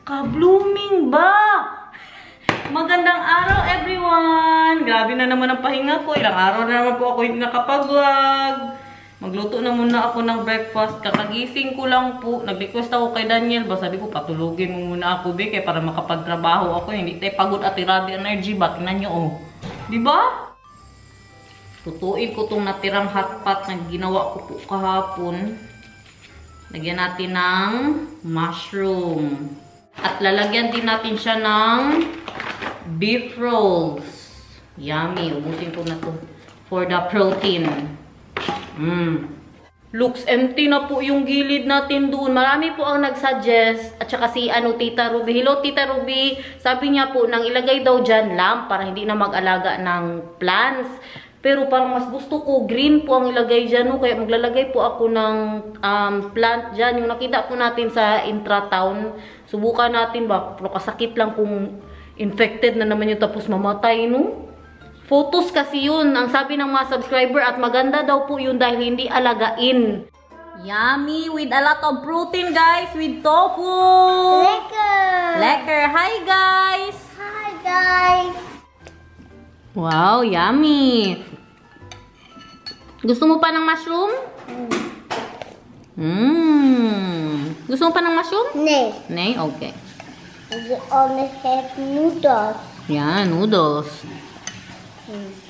Ka-blooming ba? Magandang araw, everyone! Grabe na naman ang pahinga ko. Ilang araw na naman po ako hindi nakapag-vlog. Magluto na muna ako ng breakfast. Kakagising ko lang po. Nag-request ako kay Daniel. Ba, sabi ko, patulugin mo muna ako, Be, kaya para makapagtrabaho ako. Hindi tayo pagod at iradi energy ba? Tingnan nyo, oh. Diba? Tutuin ko itong natirang hotpot na ginawa ko po kahapon. Lagyan natin ng mushroom. At lalagyan din natin siya ng beef rolls. Yummy. Ubusin ko na to for the protein. Looks empty na po yung gilid natin doon. Marami po ang nagsuggest. At saka si Tita Ruby. Hello, Tita Ruby. Sabi niya po, nang ilagay daw dyan lamp para hindi na mag-alaga ng plants. Pero parang mas gusto ko, green po ang ilagay dyan. No? Kaya maglalagay po ako ng plant dyan. Yung nakita po natin sa intratown. Subukan natin ba? Pero kasakit lang kung infected na naman yung tapos mamatay, no? Photos kasi yun. Ang sabi ng mga subscriber at maganda daw po yun dahil hindi alagain. Yummy! With a lot of protein, guys! With tofu! Lekker! Lekker! Hi, guys! Hi, guys! Wow! Yummy! Gusto mo pa ng mushroom? Gusto mo pa ng mushroom? Nee. Nee? Okay. We only have noodles. Yan, noodles.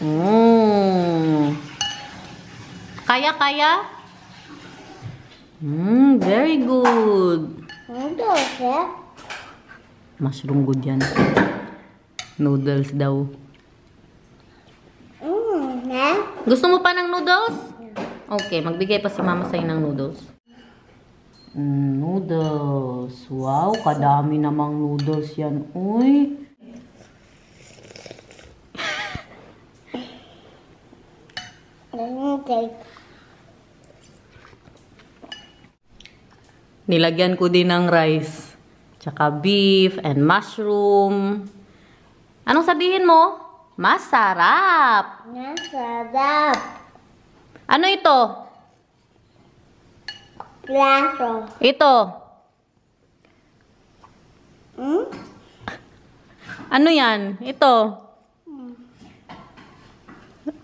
Oh. Kaya? Very good. Noodles, yeah? Mushroom good yan. Noodles daw. Yeah? Gusto mo pa ng noodles? Okay, magbigay pa si mama sa'yo ng noodles. Noodles. Wow, kadami namang noodles yan. Uy. Okay. Nilagyan ko din ng rice. Tsaka beef and mushroom. Anong sabihin mo? Masarap! Masarap. Ano ito? Plato. Ito. Ano yan? Ito.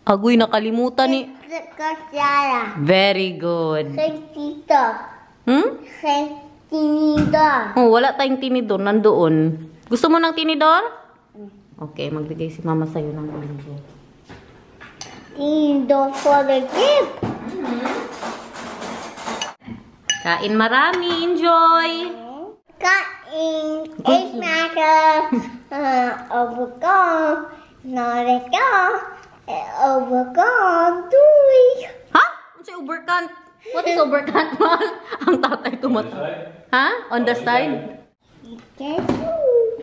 Agoy, nakalimutan ni... Kutsara. Very good. Tito. Tinidor. Oh, wala tayong tinidor. Nandoon. Gusto mo ng tinidor? Okay, magbigay si mama sa'yo ng tinidor. Tinidor for the gift. Kain marami. Enjoy! Kain. It's matter. Overcome. Not overcome. Doy. Ha? Ano si overcant? What is overcant, Mal? Ang tatay tumat... Ha? On the side?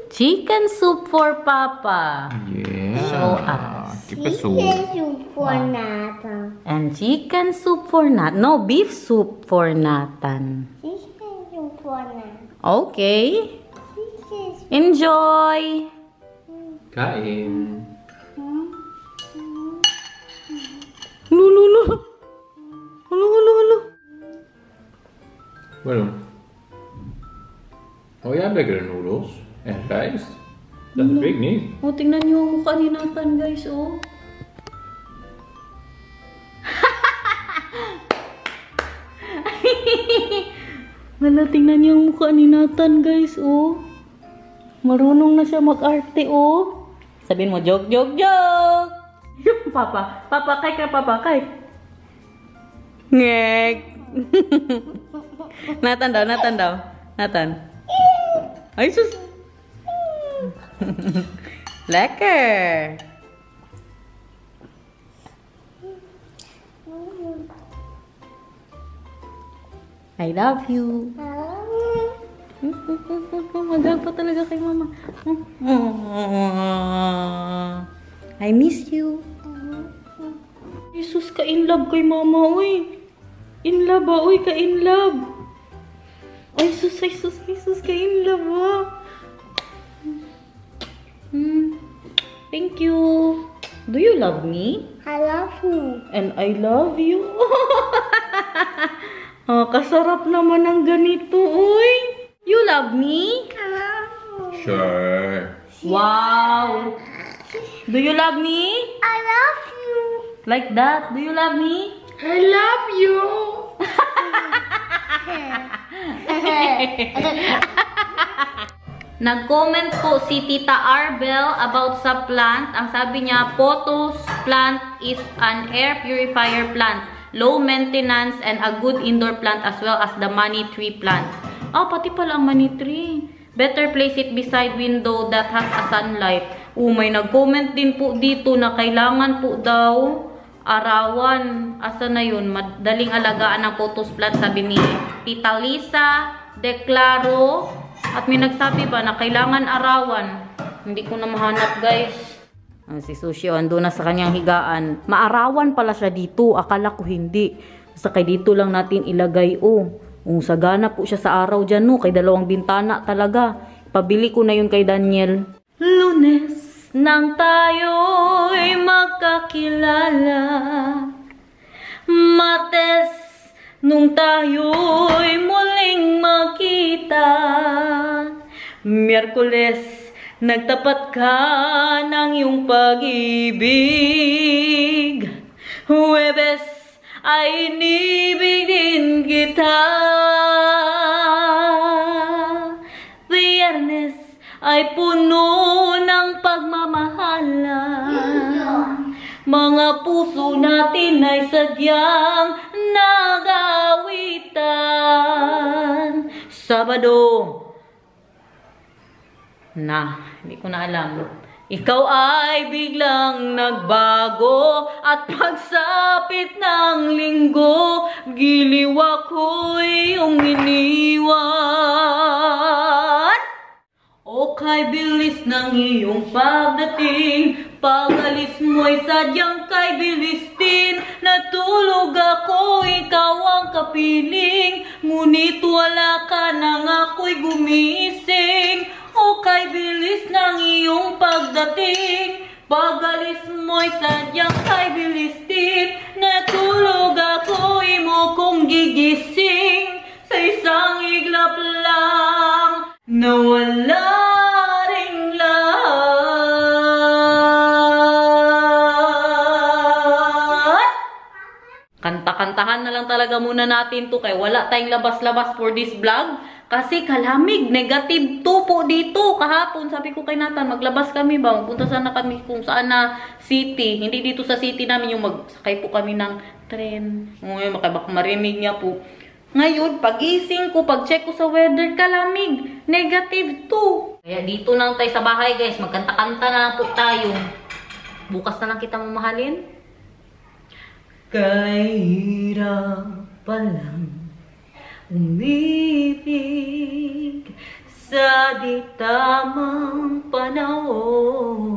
Chicken soup for Papa. Yeah. Show us. Chicken soup. Chicken soup for Nathan. And chicken soup for Nathan. No, beef soup for Nathan. Chicken soup for Nathan. Okay. Chicken soup. Enjoy! Kain. Lulu. Halo. Bueno. Oh, jij hebt lekkere noedels. En rijst. Dat heb ik niet. Oh, tingnan niyo ang mukha ni Nathan, guys, oh. Wala, tingnan niyo ang mukha ni Nathan, guys, oh. Marunong na siya mag-arte, oh. Sabihin mo, joke. Papa, kay ka, Papa, kay. Ngek. Nathan daw. Nathan. Ay, sus. Lekker. I love you. Magapa talaga kay mama. I miss you. Jesus, ka-in-love kay mama, uy. In-love, uy, ka-in-love. Ay, sus, ka-in-love, ah. Thank you. Do you love me? I love you. And I love you. Kasarap naman ng ganito, uy. You love me? I love Sure. Wow! Do you love me? I love you. Like that? Do you love me? I love you. Nag-comment po si Tita Arbel about sa plant. Ang sabi niya, Pothos plant is an air purifier plant. Low maintenance and a good indoor plant as well as the money tree plant. Ah, pati pala ang money tree. Better place it beside window that has a sunlight. May nag-comment din po dito na kailangan po daw arawan. Asa na yun? Madaling alagaan ng pothos plant, sabi ni Tita Lisa Declaro. At may nagsabi ba na kailangan arawan. Hindi ko na mahanap, guys. Si Sushi, ando na sa kanyang higaan. Maarawan pala siya dito. Akala ko hindi. Sakay dito lang natin ilagay, sagana po siya sa araw dyan, kay dalawang bintana talaga. Pabili ko na yun kay Daniel. Lunes nang tayo'y magkakilala. Martes nung tayo'y muling magkita. Miyerkules nagtapat ka ng iyong pag-ibig. Huwebes ay inibig din kita. Biyernes ay puno ng pagmamahalan. Mga puso natin ay sadyang nag-awitan. Sabado na, hindi ko na alam. Ikaw ay biglang nagbago at pagsapit ng linggo, giliw ako'y iyong iniwan. O kay bilis ng iyong pagdating, pag-alis mo'y sadyang kay bilis din. Natulog ako, ikaw ang kapiling, ngunit wala ka nang ako'y gumising. O kay bilis ng iyong pagdating, pag-alis mo'y sadyang kay bilis din. Natulog ako, imo kong gigising, sa isang iglap lang, nawala ring lahat. Kanta-kantahan na lang talaga muna natin to, kay wala tayong labas-labas for this vlog. Kasi kalamig, negative 2 po dito. Kahapon, sabi ko kay Nathan, maglabas kami ba? Magpunta sana kami kung saan na city. Hindi dito sa city namin, yung magsakay po kami ng tren. Ngayon, makabak marinig niya po. Ngayon, pagising ko, pag-check ko sa weather, kalamig, negative 2. Kaya dito na lang tayo sa bahay, guys. Magkanta-kanta na lang po tayo. Bukas na lang kita mamahalin. Kahirap pa lang umibig sa di tamang panahon.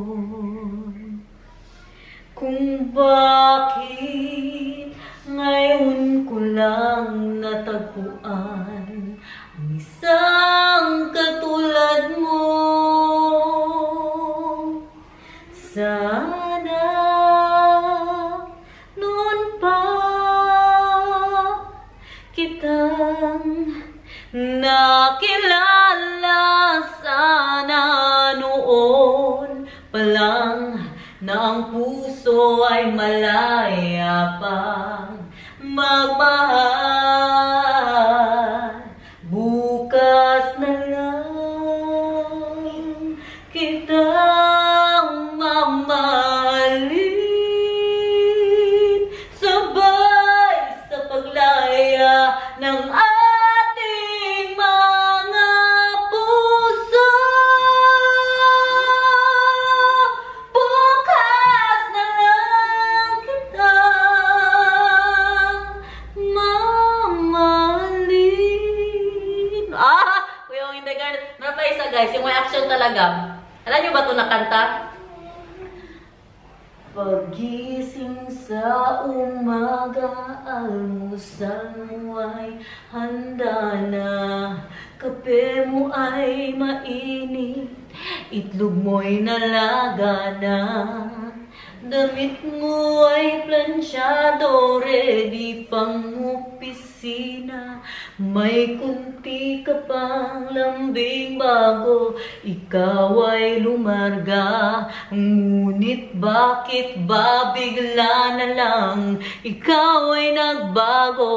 Kung bakit ngayon ko lang natagpuan ang isang katulad mo. Sana noon pa kitang nakilala, sana noon pa lang na ang puso ay malaya pang magmahal. Bukas na lang kitang mamahalin, sabay sa paglaya ng ating mga puso. Bukas na lang kitang mamahalin. Kuya ang hindi guys. Meron pa isa guys, yung may action talaga. Alam nyo ba ito nakanta? Pagising sa umaga, almusal mo ay handa na. Kape mo ay mainit, itlog mo'y nalaga na. Damit mo ay plansyado, ready pang opisina. May kunti ka pang lambing bago ikaw ay lumarga. Ngunit bakit ba bigla na lang ikaw ay nagbago?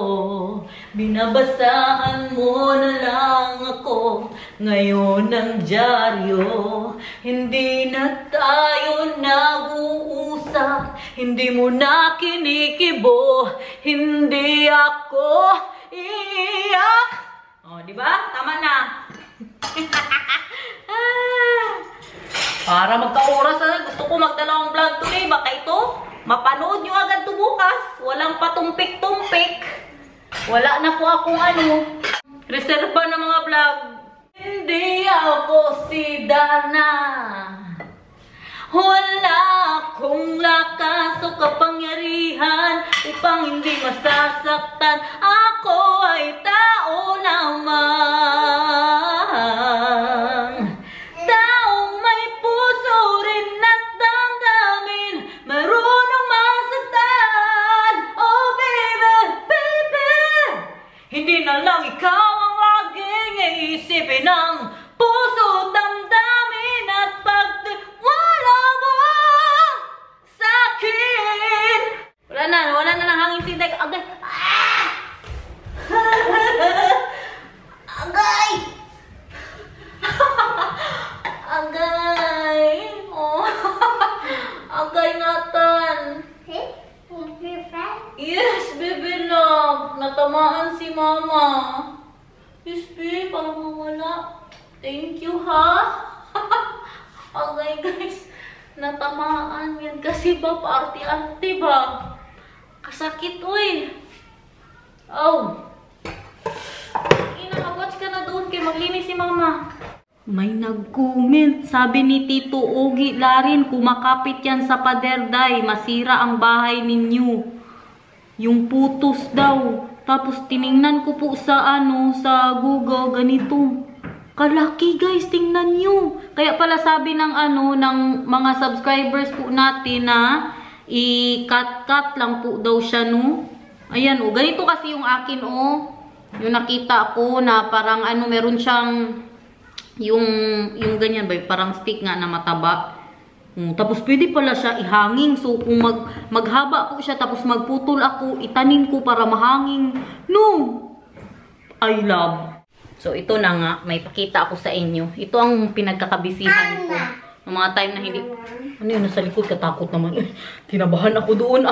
Binabasaan mo na lang ako ngayon ng dyaryo. Hindi na tayo nag-uusap, hindi mo na kinikibo, hindi ako iiyak. Oh, di ba? Tama na. Para magka-oras na, gusto ko magdalawang vlog today. Baka ito, mapanood nyo agad to bukas. Walang patumpik-tumpik. Wala na po akong reserva ng mga vlog. Hindi ako si Dana. Wala akong lakas o kapangyarihan upang hindi masasaktan. Ako ay tao lamang. Taong may puso rin at damdamin, marunong masaktan. Oh baby, baby, hindi na lang ikaw ang laging iisipin ng puso, damdamin at pagtiwala mo sa akin. Wala na ng hangin sinday. Agay! Ah! Agay! Agay! Oh. Agay, Nathan. Hey, is your friend? Yes, baby love. Natamaan si mama. Yes, babe. Parang mawala. Thank you, ha? Okay, guys. Natamaan yan. Kasi ba, party-ante ba? Kasakit, uy. Oh. Inakawatch ka na doon kay maglinis si mama. May nag-comment. Sabi ni Tito Ogi Larin, kumakapit yan sa pader, day. Masira ang bahay ninyo. Yung putos daw. Tapos tiningnan ko po sa sa Google, ganito. Kalaki guys, tingnan nyo. Kaya pala sabi ng ng mga subscribers po natin na i-cut-cut lang po daw siya, no. Ayan, oh, ganito kasi yung akin, oh. Yung nakita ko na parang meron siyang yung ganyan ba, parang stick nga na mataba. Tapos pwede pala siya ihanging. So kung maghaba po siya tapos magputol ako, itanim ko para mahanging. No! I love. So ito na nga, may pakita ako sa inyo. Ito ang pinagkakabisihan ko. Ng mga time na hindi... Ano yun, nasa likod, katakot naman. Tinabahan ako doon,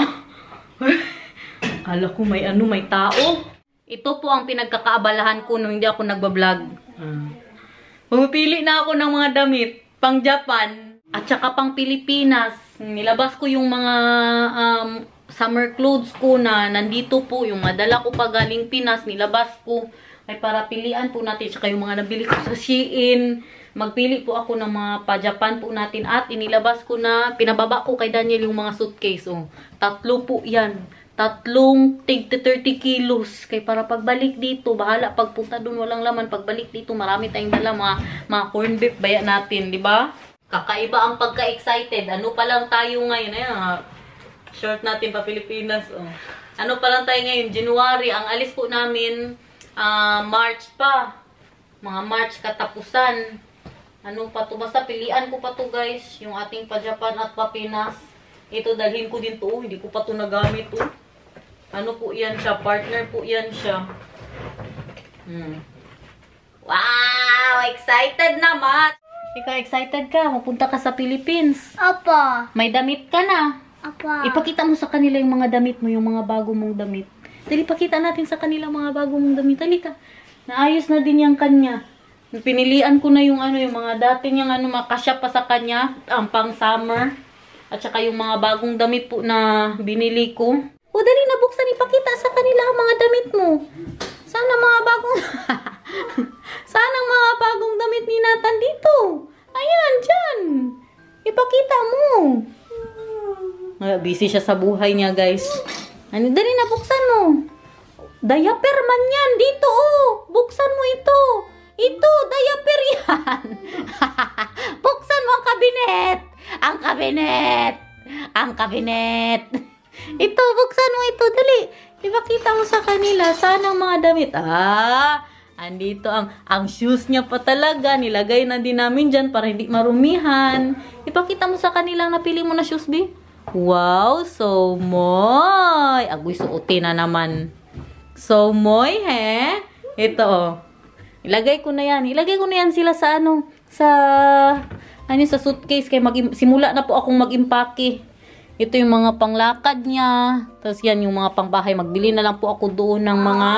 Kala ko may may tao. Ito po ang pinagkakaabalahan ko nung hindi ako nagbablog. Pumipili na ako ng mga damit. Pang Japan. At saka pang Pilipinas. Nilabas ko yung mga summer clothes ko na nandito po. Yung madala ko pa galing Pinas, nilabas ko. Ay para pilian po natin. Saka yung mga nabili ko sa Shein. Magpili po ako ng mga pa-Japan po natin. At inilabas ko na, pinababa ko kay Daniel yung mga suitcase. Oh. 3 po yan. 3 tig 30 kilos. Kaya para pagbalik dito, bahala pagpunta doon walang laman. Pagbalik dito, marami tayong dala. Mga corn beef baya natin, di ba? Kakaiba ang pagka-excited. Ano pa lang tayo ngayon? Ayan, short natin pa Pilipinas. Oh. Ano pa lang tayo ngayon? January. Ang alis po namin, March pa. Mga March katapusan. Ano pa to? Basta pilian ko pa to guys. Yung ating pa-Japan at pa-Pinas. Ito dalhin ko din to. Hindi ko pa to nagamit to. Ano po yan siya? Partner po yan siya. Wow! Excited naman! Ikaw excited ka? Mapunta ka sa Philippines. Apa. May damit ka na. Apa. Ipakita mo sa kanila yung mga damit mo. Yung mga bago mong damit. Dali, pakita natin sa kanila mga bago mong damit. Dali ka. Naayos na din yung kanya. Pinilian ko na yung yung mga dati niyang makasya pa sa kanya. Ang pang summer. At saka yung mga bagong damit po na binili ko. O dali, nabuksan, ipakita sa kanila ang mga damit mo. Sana mga bagong... Sana mga bagong damit ni Nathan dito. Ayan, dyan. Ipakita mo. Busy siya sa buhay niya, guys. Dali, nabuksan mo. Diaper man yan. Dito, oh. Buksan mo ito. Ito, diaper yan. Buksan mo ang kabinet. Ang kabinet. Ang kabinet. Ito, buksan mo ito. Dali. Ipakita mo sa kanila. Saan ang mga damit? Andito ang shoes niya pa talaga. Nilagay na din namin dyan para hindi marumihan. Ipakita mo sa kanilang napili mo na shoes, B. Wow, so moy. Agoy, suotin na naman. So moy, he? Ito, oh. Ilagay ko na yan. Ilagay ko na yan sila sa sa suitcase. Kaya simula na po akong mag-impake. Ito yung mga panglakad niya. Tapos yan yung mga pangbahay. Magbili na lang po ako doon ng mga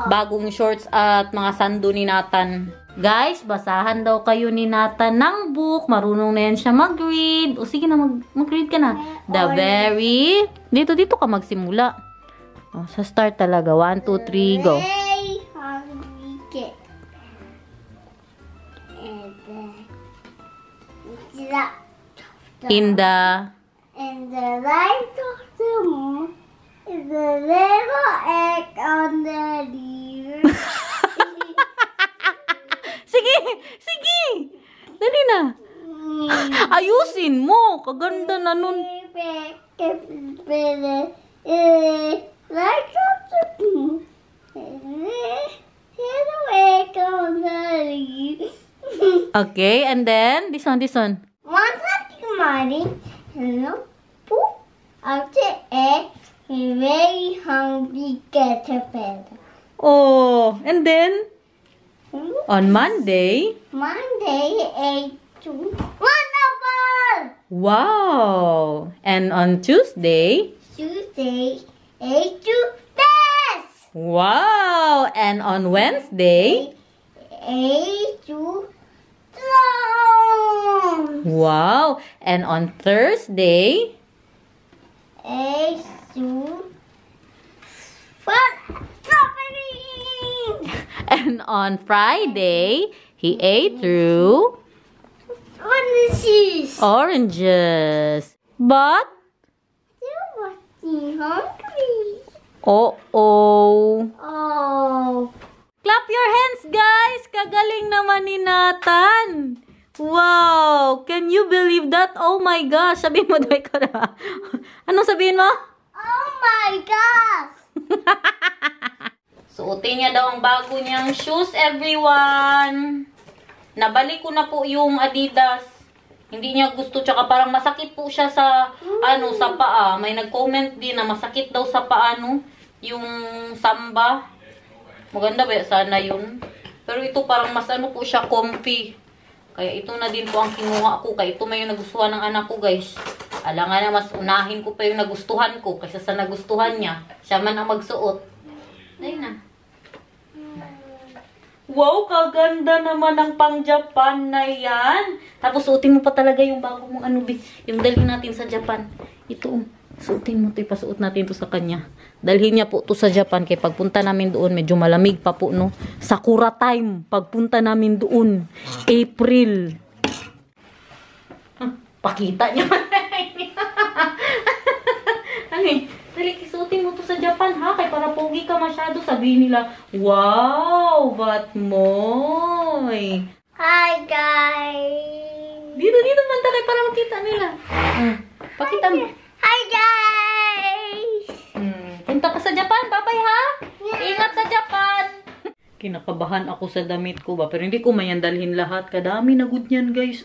bagong shorts at mga sando ni Nathan. Guys, basahan daw kayo ni Nathan ng book. Marunong na yan siya mag-read. O sige na, mag-read ka na. Dito ka magsimula. O, sa start talaga. 1, 2, 3, go. Very hungry kid. In the light of the moon is a little egg on the leaf. Sige! Dali na. Ayusin mo. Kaganda na nun. Light of the moon is a egg on the leaf. Okay, and then, this one. One morning, hello, poop out the egg, a very hungry caterpillar. Oh, and then, on Monday, ate two wonderful. wow, and on Tuesday, Ate two best. wow, and on Wednesday, Ate two strong. wow, and on Thursday, Ate two fun strawberry. and on Friday, he ate through What is this? oranges. But, You must be hungry. oh, Oh. clap your hands, guys! Kagaling naman ni Nathan! Wow! Can you believe that? Oh my gosh! Sabihin mo, Dway ka na. Anong sabihin mo? Oh my gosh! Suotin niya daw ang bago niyang shoes, everyone! Nabalik ko na po yung Adidas. Hindi niya gusto, tsaka parang masakit po siya sa, sa paa. May nag-comment din na masakit daw sa paa, yung samba. Maganda ba? Sana yun. Pero ito parang mas po siya, comfy. Kaya ito na din po ang kinuha ko. Kaya ito may yung nagustuhan ng anak ko, guys. Alangan na mas unahin ko pa yung nagustuhan ko kaysa sa nagustuhan niya. Siya man ang magsuot. Ayun na. Wow, kaganda naman ang pang-Japan na yan. Tapos suotin mo pa talaga yung bago mong yung dalhin natin sa Japan. Ito, suotin mo ito, ipasuot natin ito sa kanya. Dalhin niya po ito sa Japan, kaya pagpunta namin doon, medyo malamig pa po, no? Sakura time, pagpunta namin doon. April. Pakita niya. Dali, kisuotin mo to sa Japan, ha? Kaya para pogi ka masyado, sabihin nila, wow, but moy. Hi guys! Dito man tayo para makita nila. Pakita mo. Hi guys! Punta ka sa Japan, bye-bye, ha? Ingat sa Japan! Kinakabahan ako sa damit ko ba, pero hindi ko mayan dalhin lahat. Kadami na good yan, guys,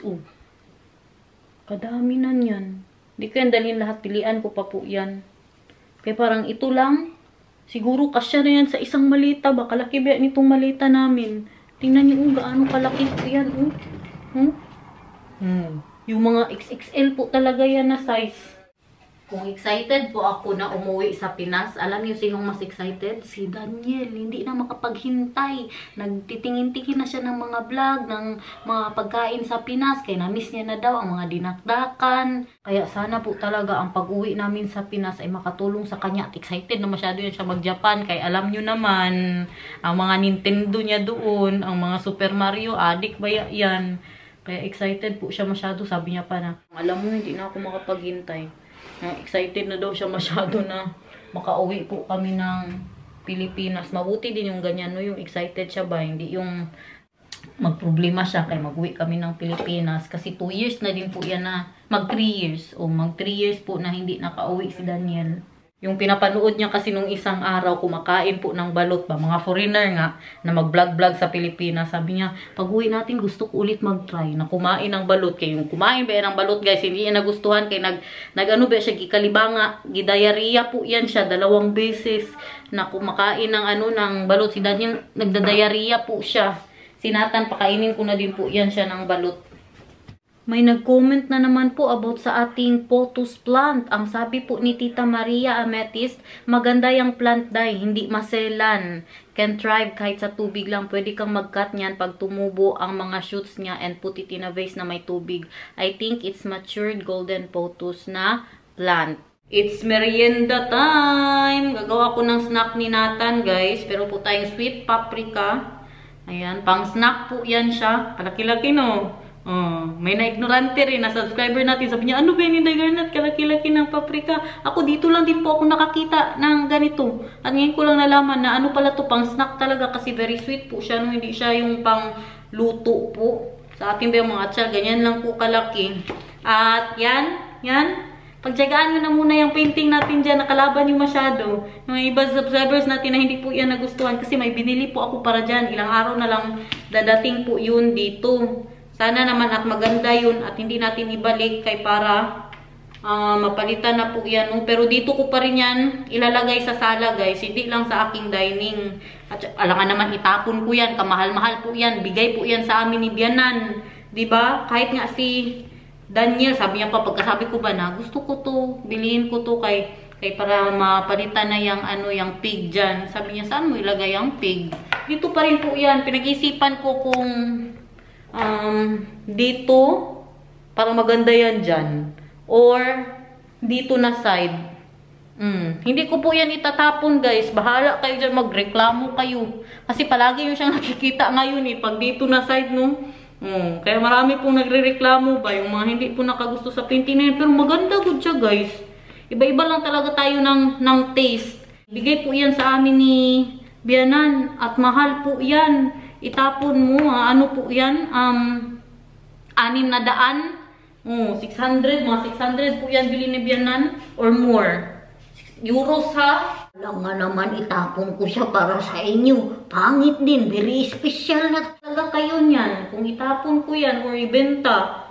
Kadami na yan. Hindi ko yan dalhin lahat, pilian ko pa po yan. Kaya parang ito lang, siguro kasya na yan sa isang malita ba? Kalaki ba nitong malita namin? Tingnan niyo gaano kalaki po yan. Yung mga XXL po talaga yan na size. Kung excited po ako na umuwi sa Pinas, alam niyo sinong mas excited? Si Daniel. Hindi na makapaghintay. Nagtitingin-tingin na siya ng mga vlog, ng mga pagkain sa Pinas. Kaya na-miss niya na daw ang mga dinakdakan. Kaya sana po talaga ang pag-uwi namin sa Pinas ay makatulong sa kanya. At excited na masyado yan siya mag-Japan. Kaya alam niyo naman, ang mga Nintendo niya doon, ang mga Super Mario, adik ba yan? Kaya excited po siya masyado. Sabi niya pa na, alam mo, hindi na ako makapaghintay. Excited na daw siya masyado na makauwi po kami ng Pilipinas. Mabuti din yung ganyan, no? Yung excited siya ba? Hindi yung magproblema siya kaya mag-uwi kami ng Pilipinas. Kasi 2 years na din po yan na mag 3 years. O mag 3 years po na hindi nakauwi si Daniel. Yung pinapanood niya kasi nung isang araw, kumakain po ng balot ba. Mga foreigner nga, na mag-vlog-vlog sa Pilipinas. Sabi niya, pag uwi natin, gusto ko ulit mag-try na kumain ng balot. Kaya yung kumain ba ng balot, guys, hindi niya nagustuhan. Kaya nag-ano ba siya, gikalibanga, gidayariya po yan siya, 2 beses na kumakain ng ng balot. Si Daniel, nagdadayariya po siya. Si Nathan, pakainin ko na din po yan siya ng balot. May nag-comment na naman po about sa ating pothos plant. Ang sabi po ni Tita Maria Amethyst, maganda yung plant day, hindi maselan. Can thrive kahit sa tubig lang. Pwede kang mag-cut niyan pag tumubo ang mga shoots niya and put it in a vase na may tubig. I think it's matured golden pothos na plant. It's merienda time! Gagawa ko ng snack ni Nathan, guys. Pero po tayong sweet paprika. Ayan, pang snack po yan siya. Kalaki-laki, no? May na-ignorante rin na subscriber natin. Sabi niya, ano ba yun, Inday Garnet? Kalaki-laki ng paprika. Ako, dito lang din po ako nakakita ng ganito. At ngayon ko lang nalaman na ano pala to, pang snack talaga. Kasi very sweet po siya. No? Hindi siya yung pang luto po. Sa akin ba yung mga atsal, ganyan lang po kalaki. At yan. Pagtsagaan nyo na muna yung painting natin dyan. Nakalaban yung masyado. Yung iba subscribers natin na hindi po yan nagustuhan. Kasi may binili po ako para dyan. Ilang araw na lang dadating po yun dito. Sana naman at maganda yun at hindi natin ibalik kay para mapalitan na po yan. Pero dito ko pa rin yan ilalagay sa sala, guys. Hindi lang sa aking dining. At alangan naman itapon ko yan. Kamahal-mahal po yan. Bigay po yan sa amin ni Bianan. Diba? Kahit nga si Daniel, sabi niya pa, pagkasabi ko ba na gusto ko to, bilihin ko to kay para mapalitan na yung pig dyan. Sabi niya, saan mo ilagay ang pig? Dito pa rin po yan. Pinag-isipan ko kung dito parang maganda yan dyan or dito na side. Hindi ko po yan itatapon, guys. Bahala kayo dyan, magreklamo kayo kasi palagi yung siyang nakikita ngayon pag dito na side, no? Kaya marami pong nagre-reklamo ba yung mga hindi po nakagusto sa painting na yan. Pero maganda po siya, guys. Iba-iba lang talaga tayo ng taste. Bigay po yan sa amin ni Bianan at mahal po yan. Itapon mo, ano po yan? 600. 600, mga 600 po yan bili ni Bianan or more. Euros, ha? Alam nga naman, itapon ko siya para sa inyo. Pangit din, very special na talaga kayo niyan. Kung itapon ko yan or ibenta,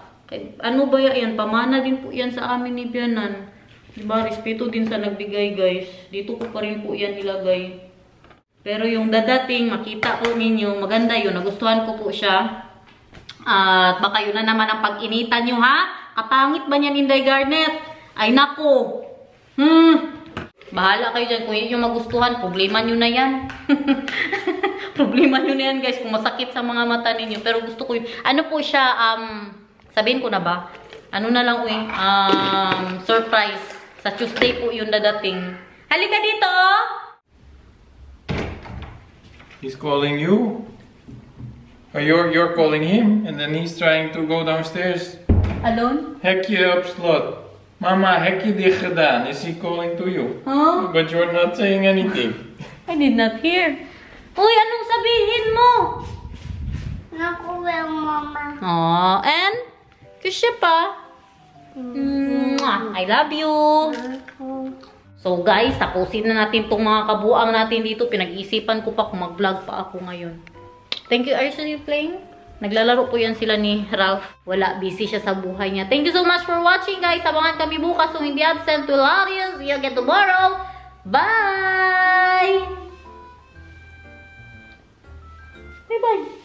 ano ba yan? Pamana din po yan sa amin ni Bianan. Diba? Respeto din sa nagbigay, guys. Dito ko pa rin po yan ilagay. Pero yung dadating, makita po ninyo, maganda yun. Nagustuhan ko po siya. At baka yun na naman ang pag-initan nyo, ha? Kapangit ba niyan, Inday Garnet? Ay, nako. Bahala kayo dyan. Kung yun yung magustuhan, problema nyo na yan. Problema nyo na yan, guys. Kung masakit sa mga mata ninyo. Pero gusto ko yun. Ano po siya, sabihin ko na ba? Ano na lang, surprise. Sa Tuesday po yun dadating. Halika dito! He's calling you. Or you're calling him, and then he's trying to go downstairs. Alone? Hekje op slot. Mama, hekje dicht gedaan. Is he calling to you? Huh? But you're not saying anything. I did not hear. Uy, anong sabihin mo? Nakuha, Mama. Oh, and? Kiss siya pa. I love you. So guys, tapusin na natin tong mga kabuang natin dito. Pinag-isipan ko pa kung mag-vlog pa ako ngayon. Thank you, Are you playing? Naglalaro po yan sila ni Ralph. Wala, busy siya sa buhay niya. Thank you so much for watching, guys. Abangan kami bukas kung hindi absent. We love you. See you again tomorrow. Bye! Bye-bye.